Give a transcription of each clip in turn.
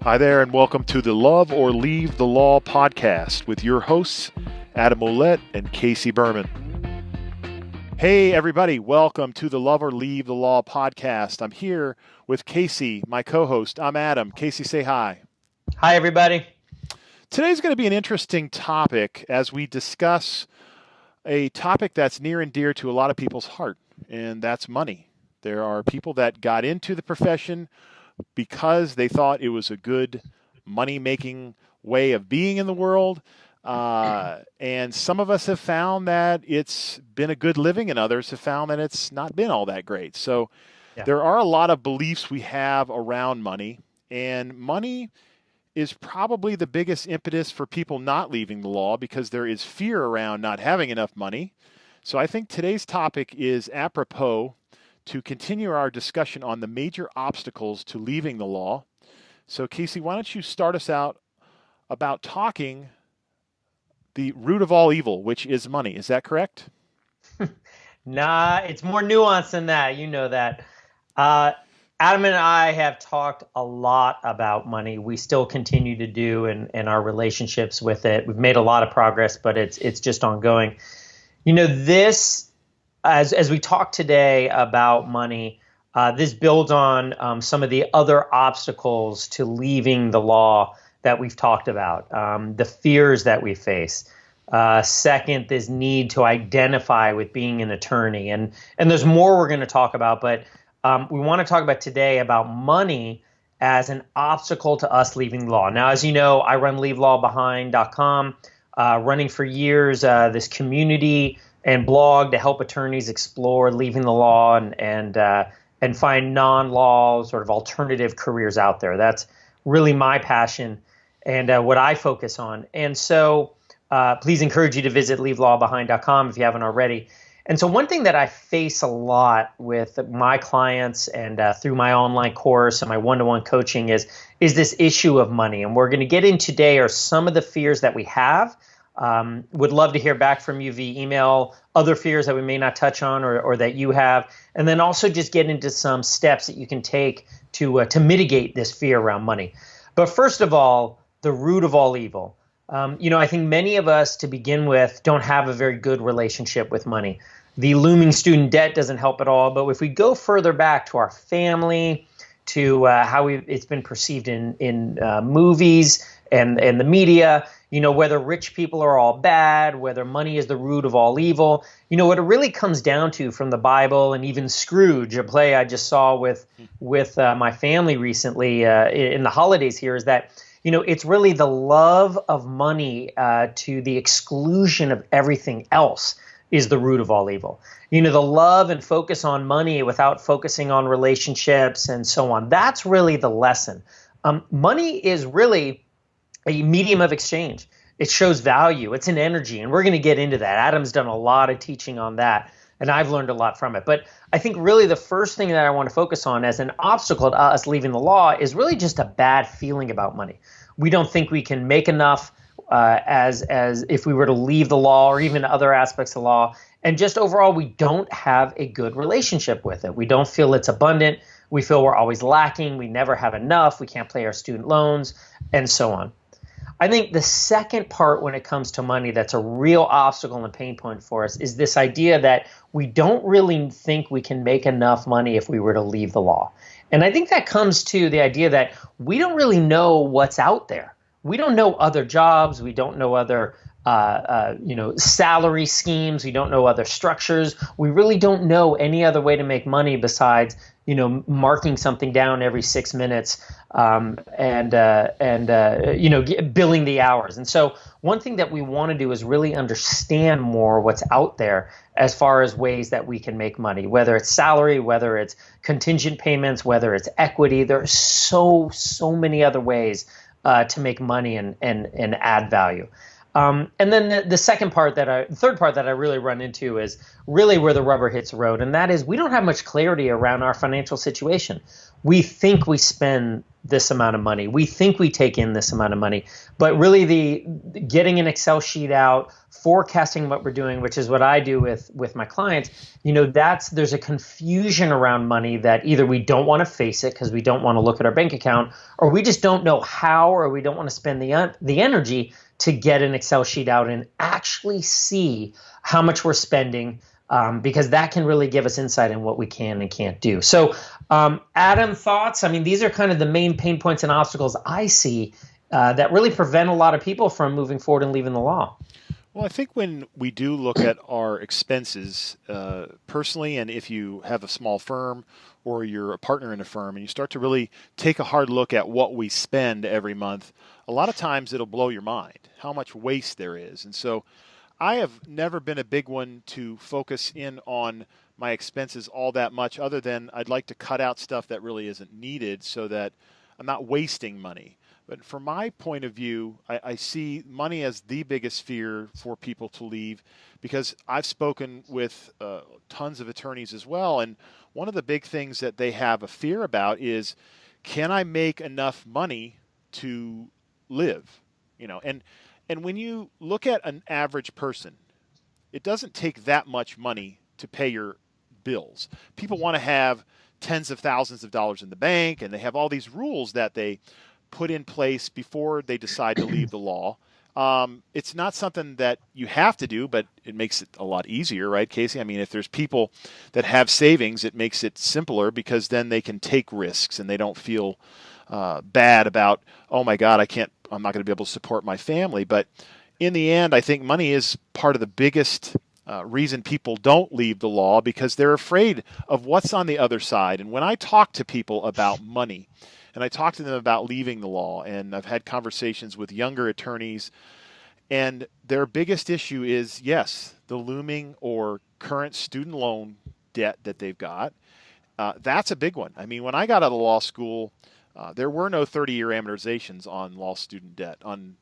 Hi there, and welcome to the Love or Leave the Law podcast with your hosts, Adam Ouellette and Casey Berman. Hey, everybody, welcome to the Love or Leave the Law podcast. I'm here with Casey, my co-host. I'm Adam. Casey, say hi. Hi, everybody. Today's going to be an interesting topic as we discuss a topic that's near and dear to a lot of people's heart, and that's money. There are people that got into the profession because they thought it was a good money-making way of being in the world. And some of us have found that it's been a good living, and others have found that it's not been all that great. So There are a lot of beliefs we have around money, and money is probably the biggest impetus for people not leaving the law because there is fear around not having enough money. So I think today's topic is apropos to continue our discussion on the major obstacles to leaving the law. So Casey, why don't you start us out about talking the root of all evil, which is money. Is that correct? Nah, it's more nuanced than that. You know that. Adam and I have talked a lot about money. We still continue to do in our relationships with it. We've made a lot of progress, but it's just ongoing. You know, this, as we talk today about money, this builds on some of the other obstacles to leaving the law that we've talked about, the fears that we face. Second, this need to identify with being an attorney. And there's more we're going to talk about, but we want to talk about today about money as an obstacle to us leaving the law. Now, as you know, I run leavelawbehind.com, running for years this community and blog to help attorneys explore leaving the law and find non-law sort of alternative careers out there. That's really my passion and what I focus on. And so please encourage you to visit leavelawbehind.com if you haven't already. And so one thing that I face a lot with my clients and through my online course and my one-to-one coaching is this issue of money. And we're going to get in today are some of the fears that we have. Would love to hear back from you via email, other fears that we may not touch on or that you have, and then also just get into some steps that you can take to mitigate this fear around money. But first of all, the root of all evil. I think many of us, to begin with, don't have a very good relationship with money. The looming student debt doesn't help at all. But if we go further back to our family, to how it's been perceived in movies and the media, whether rich people are all bad, whether money is the root of all evil, what it really comes down to from the Bible and even Scrooge, a play I just saw with my family recently in the holidays here, is that it's really the love of money to the exclusion of everything else is the root of all evil. The love and focus on money without focusing on relationships and so on. That's really the lesson. Money is really a medium of exchange. It shows value. It's an energy, and we're going to get into that. Adam's done a lot of teaching on that, and I've learned a lot from it. But I think really the first thing that I want to focus on as an obstacle to us leaving the law is really just a bad feeling about money. We don't think we can make enough as if we were to leave the law or even other aspects of law. And just overall, we don't have a good relationship with it. We don't feel it's abundant. We feel we're always lacking. We never have enough. We can't pay our student loans and so on. I think the second part when it comes to money that's a real obstacle and pain point for us is this idea that we don't really think we can make enough money if we were to leave the law. And I think that comes to the idea that we don't really know what's out there. We don't know other jobs. We don't know other salary schemes. We don't know other structures. We really don't know any other way to make money besides marking something down every 6 minutes and billing the hours. And so one thing that we want to do is really understand more what's out there as far as ways that we can make money, whether it's salary, whether it's contingent payments, whether it's equity. There are so many other ways to make money and add value. And then the third part that I really run into is really where the rubber hits the road. And that is we don't have much clarity around our financial situation. We think we spend this amount of money. We think we take in this amount of money, but really the getting an Excel sheet out, forecasting what we're doing, which is what I do with my clients, there's a confusion around money that either we don't want to face it because we don't want to look at our bank account, or we just don't know how, or we don't want to spend the energy to get an Excel sheet out and actually see how much we're spending, because that can really give us insight in what we can and can't do. So, Adam, thoughts? I mean, these are kind of the main pain points and obstacles I see that really prevent a lot of people from moving forward and leaving the law. Well, I think when we do look at our expenses personally, and if you have a small firm or you're a partner in a firm and you start to really take a hard look at what we spend every month, a lot of times it'll blow your mind how much waste there is. And so I have never been a big one to focus in on my expenses all that much, other than I'd like to cut out stuff that really isn't needed so that I'm not wasting money. But from my point of view, I see money as the biggest fear for people to leave, because I've spoken with tons of attorneys as well. And one of the big things that they have a fear about is, can I make enough money to live? And when you look at an average person, it doesn't take that much money to pay your bills. People want to have tens of thousands of dollars in the bank, and they have all these rules that they put in place before they decide to leave the law. It's not something that you have to do, but it makes it a lot easier, right, Casey? I mean, if there's people that have savings, it makes it simpler, because then they can take risks and they don't feel bad about, oh my God, I'm not going to be able to support my family. But in the end, I think money is part of the biggest reason people don't leave the law, because they're afraid of what's on the other side. And when I talk to people about money, and I talk to them about leaving the law, and I've had conversations with younger attorneys, and their biggest issue is, yes, the looming or current student loan debt that they've got. That's a big one. I mean, when I got out of law school, there were no 30-year amortizations on law student debt, on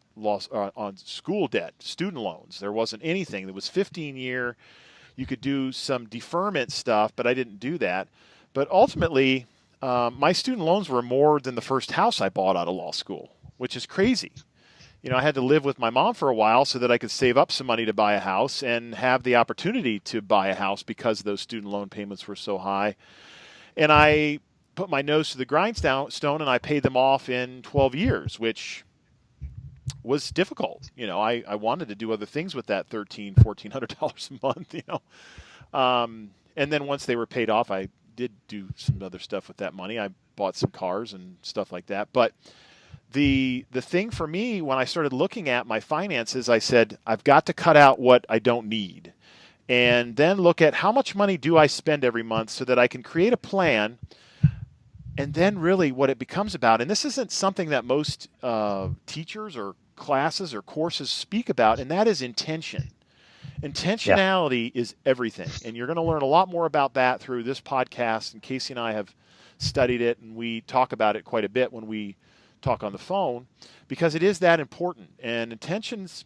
school debt, student loans. There wasn't anything. There was 15-year. You could do some deferment stuff, but I didn't do that. But ultimately, my student loans were more than the first house I bought out of law school, which is crazy. I had to live with my mom for a while so that I could save up some money to buy a house and have the opportunity to buy a house, because those student loan payments were so high. And I put my nose to the grindstone, and I paid them off in 12 years, which was difficult. I wanted to do other things with that $1,300, $1,400 a month, and then once they were paid off, I did do some other stuff with that money. I bought some cars and stuff like that. But the thing for me, when I started looking at my finances, I said, I've got to cut out what I don't need, and then look at how much money do I spend every month, so that I can create a plan. And then really what it becomes about, and this isn't something that most teachers or classes or courses speak about, and that is intention. Intentionality is everything. And you're going to learn a lot more about that through this podcast. And Casey and I have studied it, and we talk about it quite a bit when we talk on the phone, because it is that important. And intentions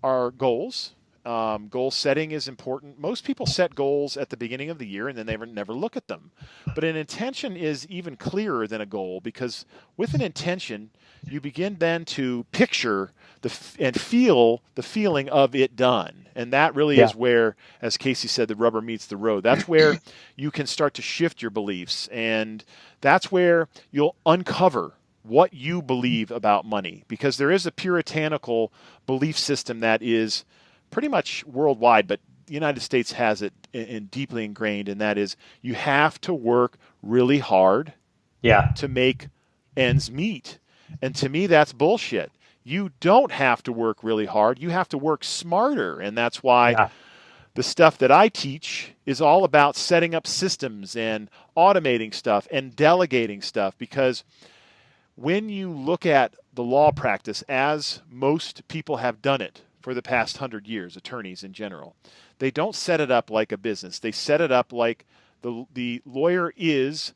are goals. Goal setting is important. Most people set goals at the beginning of the year and then they never look at them. But an intention is even clearer than a goal, because with an intention, you begin then to picture and feel the feeling of it done. And that really is where, as Casey said, the rubber meets the road. That's where you can start to shift your beliefs. And that's where you'll uncover what you believe about money, because there is a puritanical belief system that is pretty much worldwide, but the United States has it in deeply ingrained, and that is, you have to work really hard to make ends meet. And to me, that's bullshit. You don't have to work really hard. You have to work smarter. And that's why the stuff that I teach is all about setting up systems and automating stuff and delegating stuff, because when you look at the law practice, as most people have done it for the past 100 years, attorneys in general, they don't set it up like a business. They set it up like the lawyer is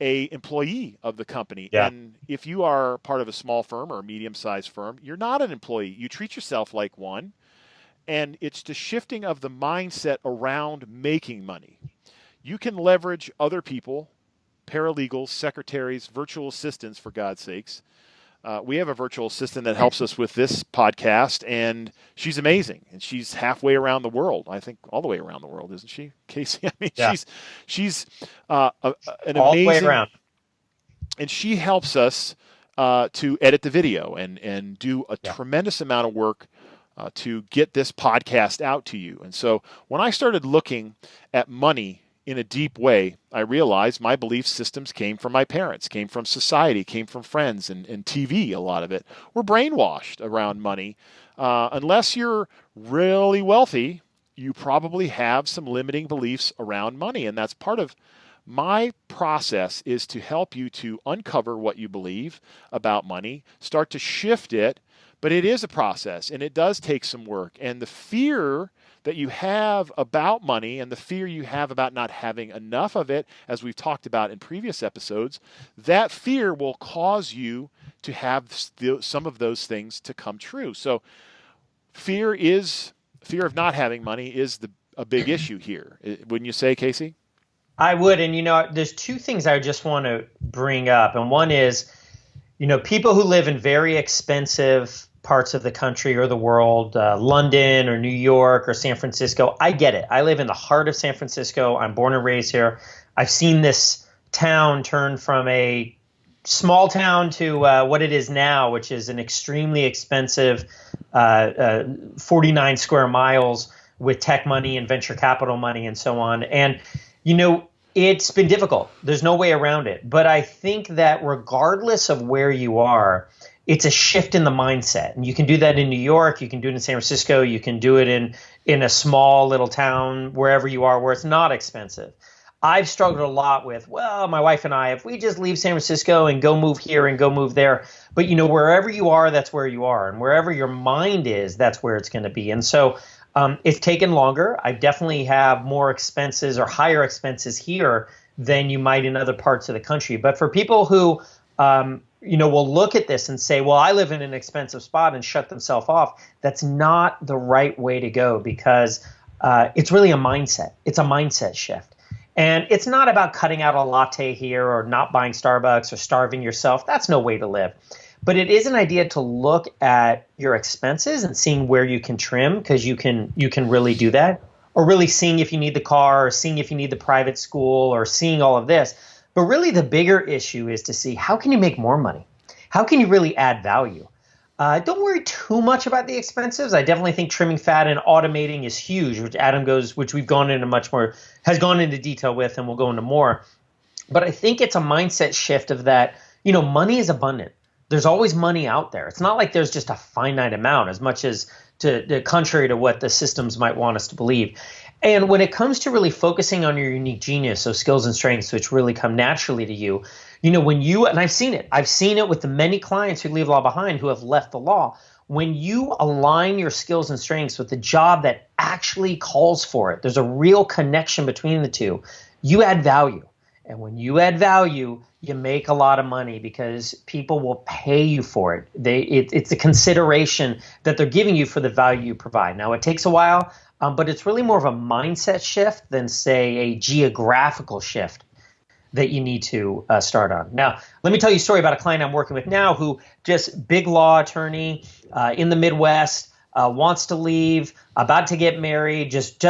a employee of the company. And if you are part of a small firm or a medium-sized firm, you're not an employee. You treat yourself like one. And it's the shifting of the mindset around making money. You can leverage other people paralegals, secretaries, virtual assistants, for God's sakes. We have a virtual assistant that helps us with this podcast, and she's amazing. And she's halfway around the world. I think all the way around the world, isn't she, Casey? I mean, Yeah. she's an All the way amazing, around. and she helps us to edit the video and do a tremendous amount of work to get this podcast out to you. And so when I started looking at money in a deep way, I realized my belief systems came from my parents, came from society, came from friends and TV. A lot of it. We're brainwashed around money. Unless you're really wealthy, you probably have some limiting beliefs around money. And that's part of my process, is to help you to uncover what you believe about money, start to shift it. But it is a process, and it does take some work. And the fear that you have about money and the fear you have about not having enough of it, as we've talked about in previous episodes, that fear will cause you to have some of those things to come true. So fear of not having money is a big issue here. Wouldn't you say, Casey? I would. And, there's two things I just want to bring up. And one is, people who live in very expensive parts of the country or the world, London or New York or San Francisco. I get it. I live in the heart of San Francisco. I'm born and raised here. I've seen this town turn from a small town to what it is now, which is an extremely expensive 49 square miles with tech money and venture capital money and so on. And, it's been difficult. There's no way around it. But I think that regardless of where you are, it's a shift in the mindset. And you can do that in New York. You can do it in San Francisco. You can do it in a small little town, wherever you are, where it's not expensive. I've struggled a lot with, my wife and I, if we just leave San Francisco and go move here and go move there. But, wherever you are, that's where you are. And wherever your mind is, that's where it's going to be. And so it's taken longer. I definitely have more expenses or higher expenses here than you might in other parts of the country. But for people who will look at this and say, well, I live in an expensive spot and shut themselves off. That's not the right way to go, because it's really a mindset. It's a mindset shift. And it's not about cutting out a latte here or not buying Starbucks or starving yourself. That's no way to live. But it is an idea to look at your expenses and seeing where you can trim, because you can really do that. Or really seeing if you need the car, or seeing if you need the private school, or seeing all of this. But really the bigger issue is to see, how can you make more money? How can you really add value? Don't worry too much about the expenses. I definitely think trimming fat and automating is huge, which we've gone into has gone into detail with, and we'll go into more. But I think it's a mindset shift of that, money is abundant. There's always money out there. It's not like there's just a finite amount, as much as contrary to what the systems might want us to believe. And when it comes to really focusing on your unique genius, so skills and strengths, which really come naturally to you, and I've seen it with the many clients who leave law behind, who have left the law. When you align your skills and strengths with the job that actually calls for it, there's a real connection between the two. You add value. And when you add value, you make a lot of money, because people will pay you for it. It's a consideration that they're giving you for the value you provide. Now, it takes a while, but it's really more of a mindset shift than, say, a geographical shift that you need to start on. Now, let me tell you a story about a client I'm working with now, who just big law attorney in the Midwest, wants to leave, about to get married, just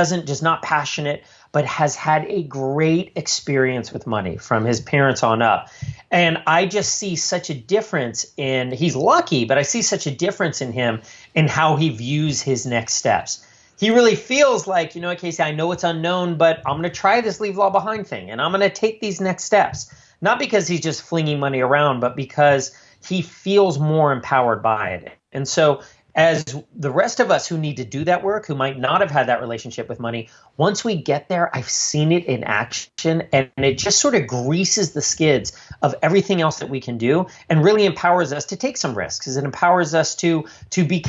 not passionate, but has had a great experience with money from his parents on up. And I just see such a difference he's lucky, but I see such a difference in him in how he views his next steps. He really feels like, Casey, I know it's unknown, but I'm going to try this leave law behind thing, and I'm going to take these next steps. Not because he's just flinging money around, but because he feels more empowered by it. And so as the rest of us who need to do that work, who might not have had that relationship with money, once we get there, I've seen it in action, and it just sort of greases the skids of everything else that we can do, and really empowers us to take some risks. It empowers us to be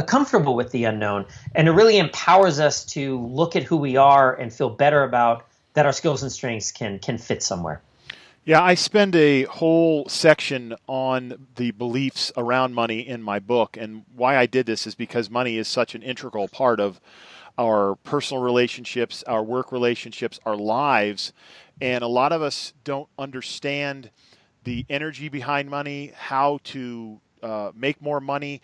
comfortable with the unknown, and it really empowers us to look at who we are and feel better about that our skills and strengths can fit somewhere. Yeah, I spend a whole section on the beliefs around money in my book. And why I did this is because money is such an integral part of our personal relationships, our work relationships, our lives. And a lot of us don't understand the energy behind money, how to make more money.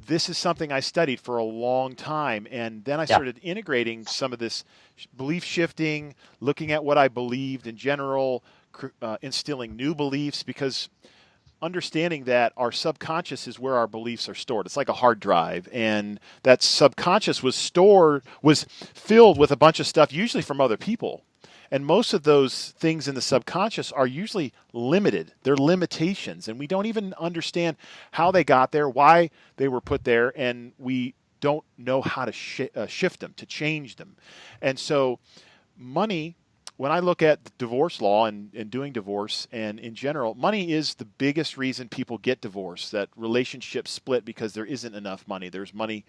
This is something I studied for a long time. And then I Yeah. started integrating some of this belief shifting, looking at what I believed in general, instilling new beliefs, because understanding that our subconscious is where our beliefs are stored. It's like a hard drive, and that subconscious was filled with a bunch of stuff, usually from other people. And most of those things in the subconscious are usually limited. They're limitations, and we don't even understand how they got there, why they were put there, and we don't know how to shift them, to change them. And so money, when I look at divorce law and doing divorce and in general, money is the biggest reason people get divorced, that relationships split because there isn't enough money. There's money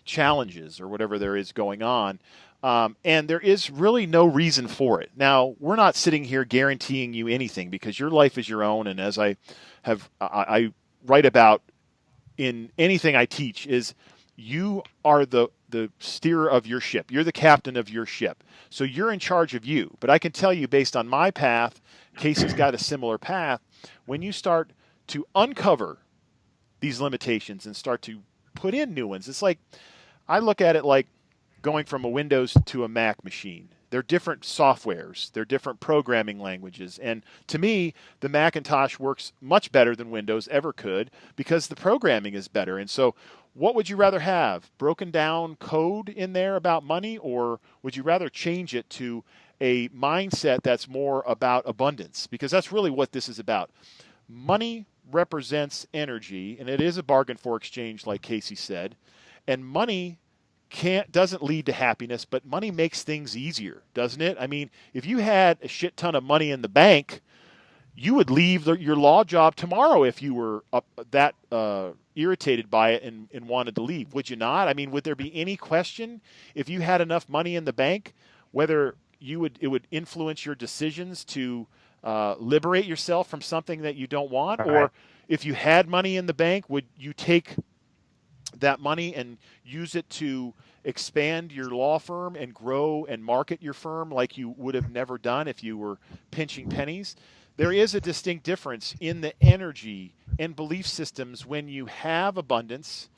challenges or whatever there is going on. And there is really no reason for it. Now, we're not sitting here guaranteeing you anything, because your life is your own. And as I write about in anything I teach, is you are the steerer of your ship. You're the captain of your ship. So you're in charge of you. But I can tell you, based on my path, Casey's got a similar path. When you start to uncover these limitations and start to put in new ones, it's like, I look at it like going from a Windows to a Mac machine. They're different softwares. They're different programming languages. And to me, the Macintosh works much better than Windows ever could, because the programming is better. And so what would you rather have? Broken down code in there about money, or would you rather change it to a mindset that's more about abundance? Because that's really what this is about. Money represents energy, and it is a bargain for exchange, like Casey said. And money doesn't lead to happiness, but money makes things easier, doesn't it? I mean, if you had a shit ton of money in the bank, you would leave your law job tomorrow if you were that irritated by it and wanted to leave. Would you not? I mean, would there be any question, if you had enough money in the bank, whether it would influence your decisions to liberate yourself from something that you don't want? All Or right. if you had money in the bank, would you take that money and use it to expand your law firm and grow and market your firm like you would have never done if you were pinching pennies? There is a distinct difference in the energy and belief systems when you have abundance,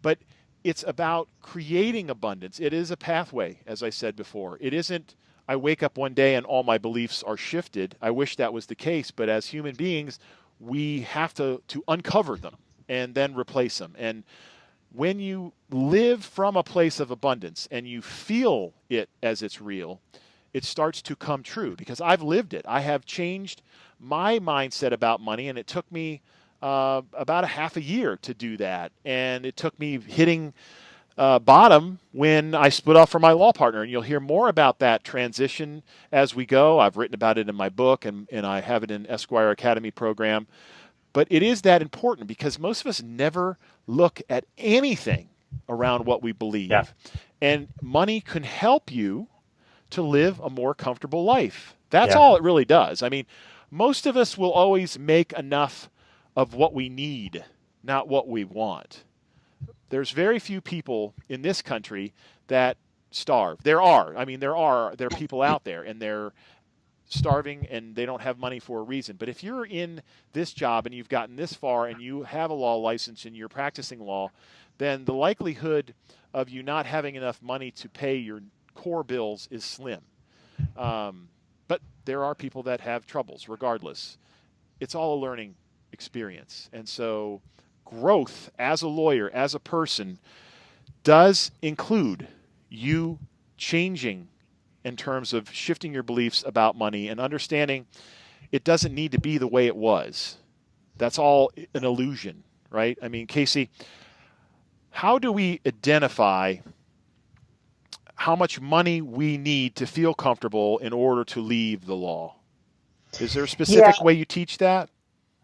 but it's about creating abundance. It is a pathway, as I said before. It isn't, I wake up one day and all my beliefs are shifted. I wish that was the case, but as human beings, we have to uncover them and then replace them. And when you live from a place of abundance and you feel it as it's real, it starts to come true, because I've lived it. I have changed my mindset about money, and it took me about a half a year to do that. And it took me hitting bottom when I split off from my law partner. And you'll hear more about that transition as we go. I've written about it in my book, and I have it in Esquire Academy program. But it is that important, because most of us never look at anything around what we believe. Yeah. And money can help you to live a more comfortable life. That's Yeah. all it really does. I mean, most of us will always make enough of what we need, not what we want. There's very few people in this country that starve. There are people out there, and they're starving and they don't have money for a reason. But if you're in this job and you've gotten this far and you have a law license and you're practicing law, then the likelihood of you not having enough money to pay your core bills is slim. But there are people that have troubles regardless. It's all a learning experience. And so growth as a lawyer, as a person, does include you changing in terms of shifting your beliefs about money and understanding it doesn't need to be the way it was. That's all an illusion, right? I mean, Casey, how do we identify how much money we need to feel comfortable in order to leave the law? Is there a specific way you teach that?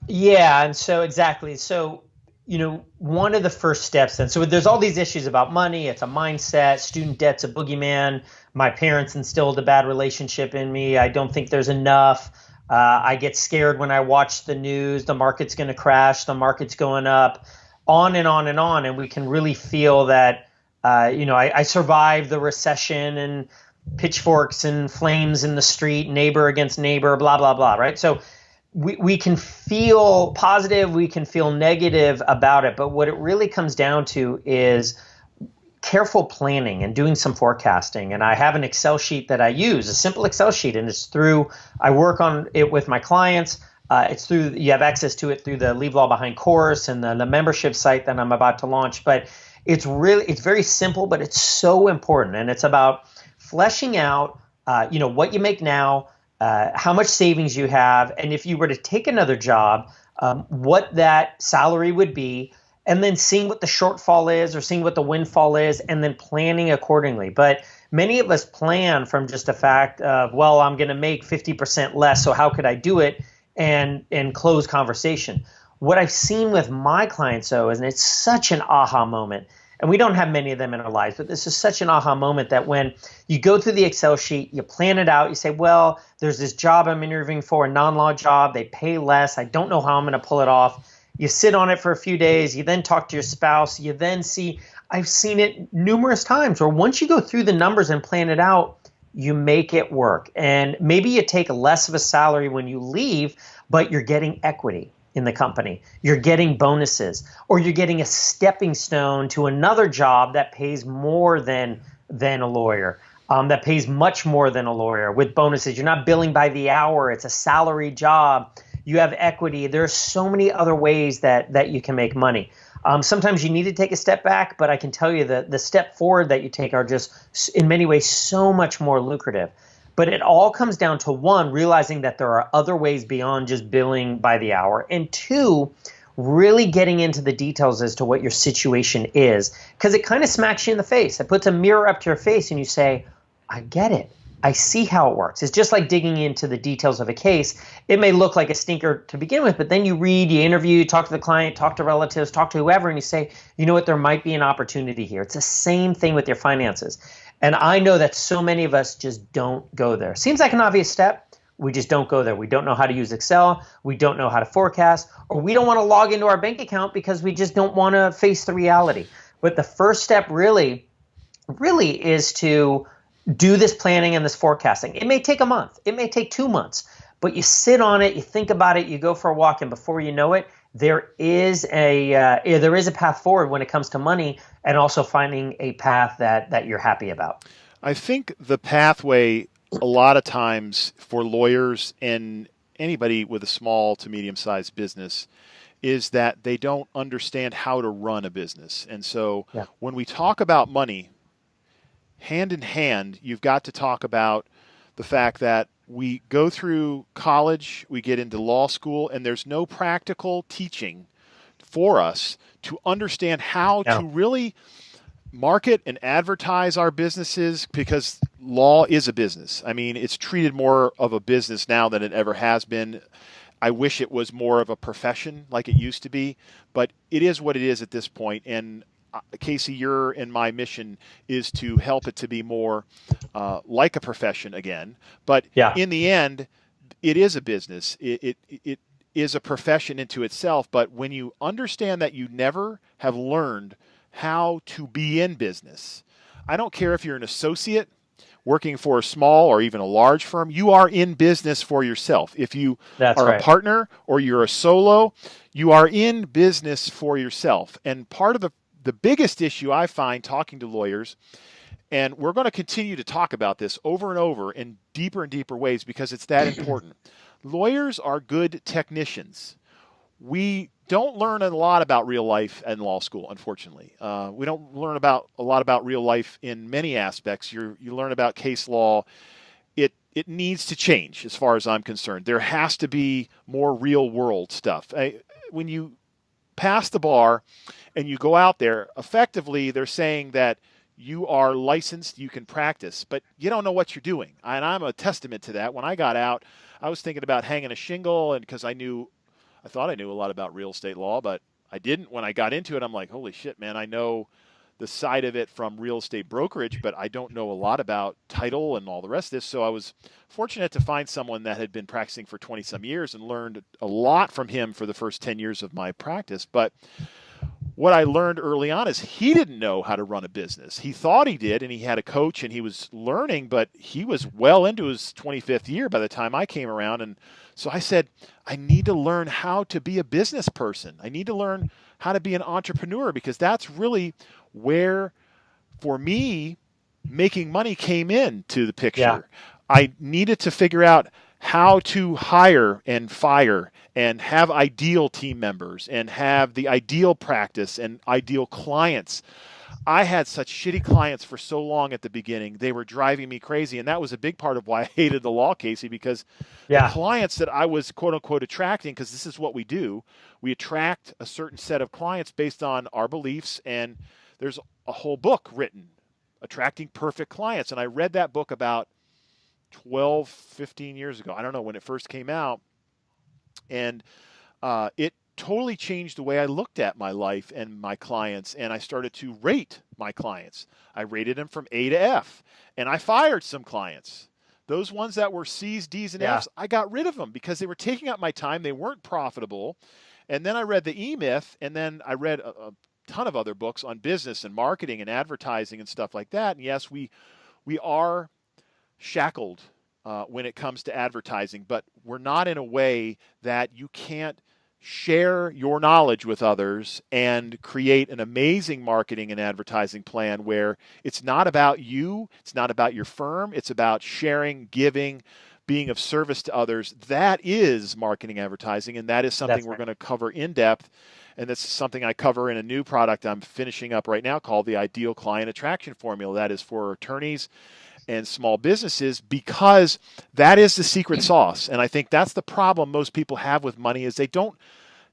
Yeah, and so exactly. So, one of the first steps then, so there's all these issues about money. It's a mindset. Student debt's a boogeyman. My parents instilled a bad relationship in me. I don't think there's enough. I get scared when I watch the news. The market's going to crash. The market's going up, on and on and on. And we can really feel that, I survived the recession, and pitchforks and flames in the street, neighbor against neighbor, blah, blah, blah, right? So we can feel positive, we can feel negative about it, but what it really comes down to is careful planning and doing some forecasting. And I have an Excel sheet that I use, a simple Excel sheet, and I work on it with my clients. You have access to it through the Leave Law Behind course and the membership site that I'm about to launch. But it's very simple, but it's so important. And it's about fleshing out, what you make now, how much savings you have, and if you were to take another job, what that salary would be, and then seeing what the shortfall is or seeing what the windfall is, and then planning accordingly. But many of us plan from just a fact of, well, I'm going to make 50% less, so how could I do it, and close conversation. What I've seen with my clients, though, is, and it's such an aha moment, and we don't have many of them in our lives, but this is such an aha moment that when you go through the Excel sheet, you plan it out, you say, well, there's this job I'm interviewing for, a non-law job, they pay less, I don't know how I'm going to pull it off. You sit on it for a few days, you then talk to your spouse, you then see, I've seen it numerous times where once you go through the numbers and plan it out, you make it work. And maybe you take less of a salary when you leave, but you're getting equity in the company. You're getting bonuses, or you're getting a stepping stone to another job that pays more than a lawyer, that pays much more than a lawyer with bonuses. You're not billing by the hour. It's a salary job. You have equity. There are so many other ways that you can make money. Sometimes you need to take a step back, but I can tell you that the step forward that you take are just in many ways so much more lucrative. But it all comes down to, one, realizing that there are other ways beyond just billing by the hour, and two, really getting into the details as to what your situation is, because it kind of smacks you in the face. It puts a mirror up to your face and you say, I get it. I see how it works. It's just like digging into the details of a case. It may look like a stinker to begin with, but then you read, you interview, you talk to the client, talk to relatives, talk to whoever, and you say, you know what, there might be an opportunity here. It's the same thing with your finances. And I know that so many of us just don't go there. Seems like an obvious step. We just don't go there. We don't know how to use Excel. We don't know how to forecast, or we don't want to log into our bank account because we just don't want to face the reality. But the first step really is to do this planning and this forecasting. It may take a month. It may take 2 months. But you sit on it, you think about it, you go for a walk, and before you know it, there is a path forward when it comes to money, and also finding a path that you're happy about. I think the pathway a lot of times for lawyers and anybody with a small to medium-sized business is that they don't understand how to run a business. And so when we talk about money, hand in hand, you've got to talk about the fact that we go through college, we get into law school, and there's no practical teaching for us to understand how to really market and advertise our businesses, because law is a business. I mean, it's treated more of a business now than it ever has been. I wish it was more of a profession like it used to be, but it is what it is at this point. And Casey, your and my mission is to help it to be more like a profession again. But in the end, it is a business. It is a profession into itself. But when you understand that you never have learned how to be in business, I don't care if you're an associate working for a small or even a large firm, you are in business for yourself. If you are a partner or you're a solo, you are in business for yourself. And part of the biggest issue I find talking to lawyers, and we're going to continue to talk about this over and over in deeper and deeper ways because it's that important. Lawyers are good technicians. We don't learn a lot about real life in law school, unfortunately. We don't learn a lot about real life in many aspects. You learn about case law. It needs to change as far as I'm concerned. There has to be more real world stuff. When you pass the bar and you go out there, effectively they're saying that you are licensed, you can practice, but you don't know what you're doing. And I'm a testament to that. When I got out, I was thinking about hanging a shingle, and because I thought I knew a lot about real estate law, but I didn't. When I got into it, I'm like, holy shit, man, I know the side of it from real estate brokerage, but I don't know a lot about title and all the rest of this. So I was fortunate to find someone that had been practicing for 20 some years and learned a lot from him for the first 10 years of my practice. But what I learned early on is he didn't know how to run a business. He thought he did, and he had a coach, and he was learning, but he was well into his 25th year by the time I came around. And so I said, I need to learn how to be a business person. I need to learn how to be an entrepreneur, because that's really where, for me, making money came into the picture. Yeah. I needed to figure out how to hire and fire and have ideal team members and have the ideal practice and ideal clients. I had such shitty clients for so long at the beginning. They were driving me crazy. And that was a big part of why I hated the law, Casey, because the clients that I was, quote unquote, attracting, because this is what we do, we attract a certain set of clients based on our beliefs. And there's a whole book written, Attracting Perfect Clients. And I read that book about 12, 15 years ago. I don't know when it first came out. And it totally changed the way I looked at my life and my clients. And I started to rate my clients. I rated them from A to F. And I fired some clients. Those ones that were C's, D's, and F's, I got rid of them because they were taking up my time. They weren't profitable. And then I read the E-Myth, and then I read a ton of other books on business and marketing and advertising and stuff like that. And yes, we are shackled when it comes to advertising, but we're not in a way that you can't share your knowledge with others and create an amazing marketing and advertising plan where it's not about you, it's not about your firm, it's about sharing, giving, being of service to others. That is marketing advertising, and that is something we're going to cover in depth. And that's something I cover in a new product I'm finishing up right now called the Ideal Client Attraction Formula. That is for attorneys and small businesses, because that is the secret sauce. And I think that's the problem most people have with money is they don't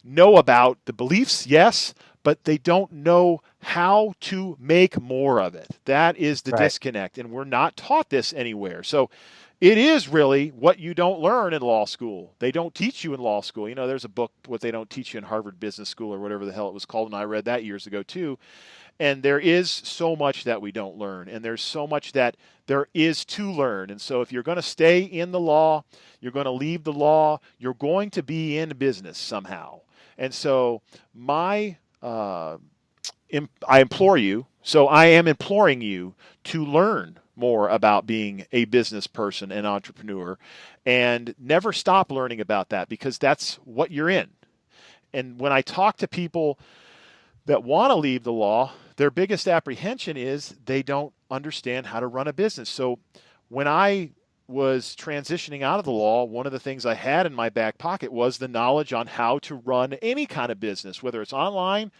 know about the beliefs, yes, but they don't know how to make more of it. That is the disconnect. And we're not taught this anywhere. So it is really what you don't learn in law school. They don't teach you in law school. You know, there's a book, What They Don't Teach You in Harvard Business School, or whatever the hell it was called, and I read that years ago too. And there is so much that we don't learn, and there's so much that there is to learn. And so if you're going to stay in the law, you're going to leave the law, you're going to be in business somehow. And so I implore you, so I am imploring you to learn more about being a business person and entrepreneur, and never stop learning about that, because that's what you're in. And when I talk to people that want to leave the law, their biggest apprehension is they don't understand how to run a business. So when I was transitioning out of the law, one of the things I had in my back pocket was the knowledge on how to run any kind of business, whether it's online,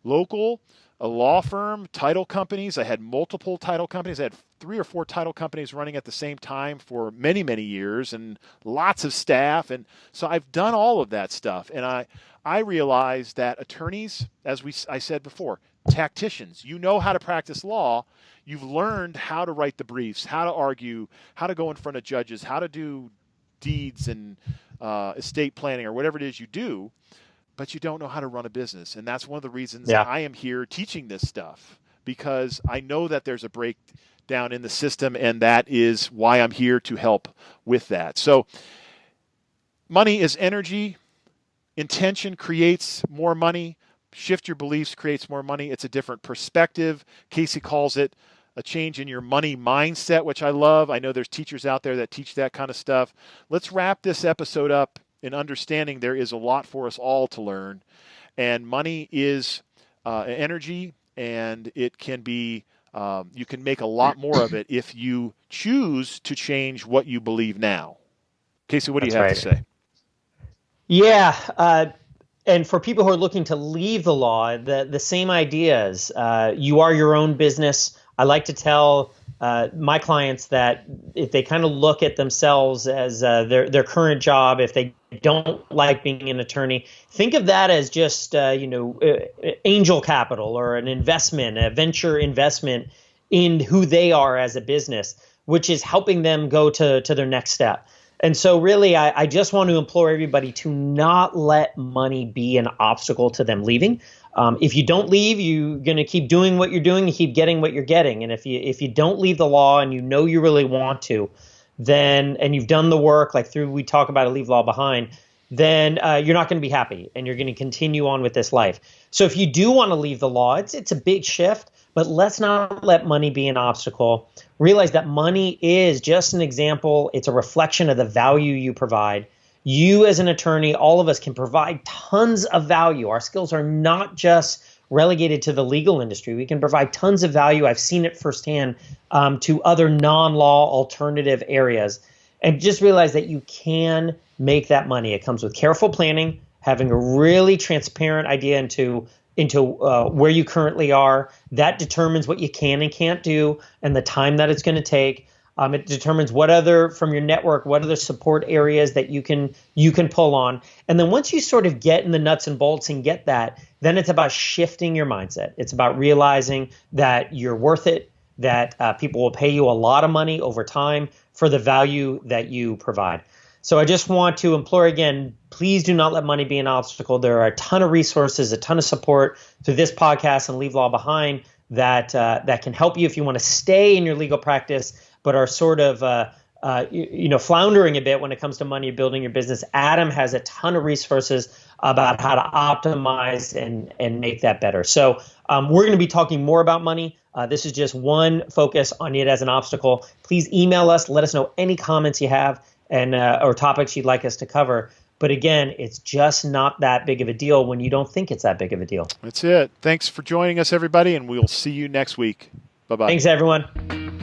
local, a law firm, title companies. I had multiple title companies. I had 3 or 4 title companies running at the same time for many, many years, and lots of staff. And so I've done all of that stuff. And I realized that attorneys, as I said before, tacticians, you know how to practice law. You've learned how to write the briefs, how to argue, how to go in front of judges, how to do deeds and estate planning or whatever it is you do, but you don't know how to run a business. And that's one of the reasons I am here teaching this stuff, because I know that there's a breakdown in the system, and that is why I'm here to help with that. So money is energy. Intention creates more money. Shift your beliefs creates more money. It's a different perspective. Casey calls it a change in your money mindset, which I love. I know there's teachers out there that teach that kind of stuff. Let's wrap this episode up in understanding there is a lot for us all to learn. And money is energy, and it can be, you can make a lot more of it if you choose to change what you believe now. Casey, what do you have to say? Yeah. And for people who are looking to leave the law, the same ideas. You are your own business. I like to tell my clients that if they kind of look at themselves as their current job, if they don't like being an attorney, think of that as just angel capital or an investment, a venture investment in who they are as a business, which is helping them go to their next step. And so really, I just want to implore everybody to not let money be an obstacle to them leaving. If you don't leave, you're going to keep doing what you're doing, you keep getting what you're getting. And if you don't leave the law and you really want to, then, and you've done the work, like we talk about a leave law behind, then you're not going to be happy and you're going to continue on with this life. So if you do want to leave the law, it's a big shift, but let's not let money be an obstacle. Realize that money is just an example. It's a reflection of the value you provide. You as an attorney, all of us can provide tons of value. Our skills are not just relegated to the legal industry. We can provide tons of value. I've seen it firsthand to other non-law alternative areas. And just realize that you can make that money. It comes with careful planning, having a really transparent idea into where you currently are. That determines what you can and can't do and the time that it's going to take. It determines what other from your network, what other support areas that you can pull on. And then once you sort of get in the nuts and bolts and get that, then it's about shifting your mindset. It's about realizing that you're worth it, that people will pay you a lot of money over time for the value that you provide. So I just want to implore again, please do not let money be an obstacle. There are a ton of resources, a ton of support through this podcast and Leave Law Behind that can help you if you want to stay in your legal practice, but are sort of floundering a bit when it comes to money, building your business. Adam has a ton of resources about how to optimize and make that better. So we're going to be talking more about money. This is just one focus on it as an obstacle. Please email us. Let us know any comments you have and or topics you'd like us to cover. But again, it's just not that big of a deal when you don't think it's that big of a deal. That's it. Thanks for joining us, everybody, and we'll see you next week. Bye-bye. Thanks, everyone.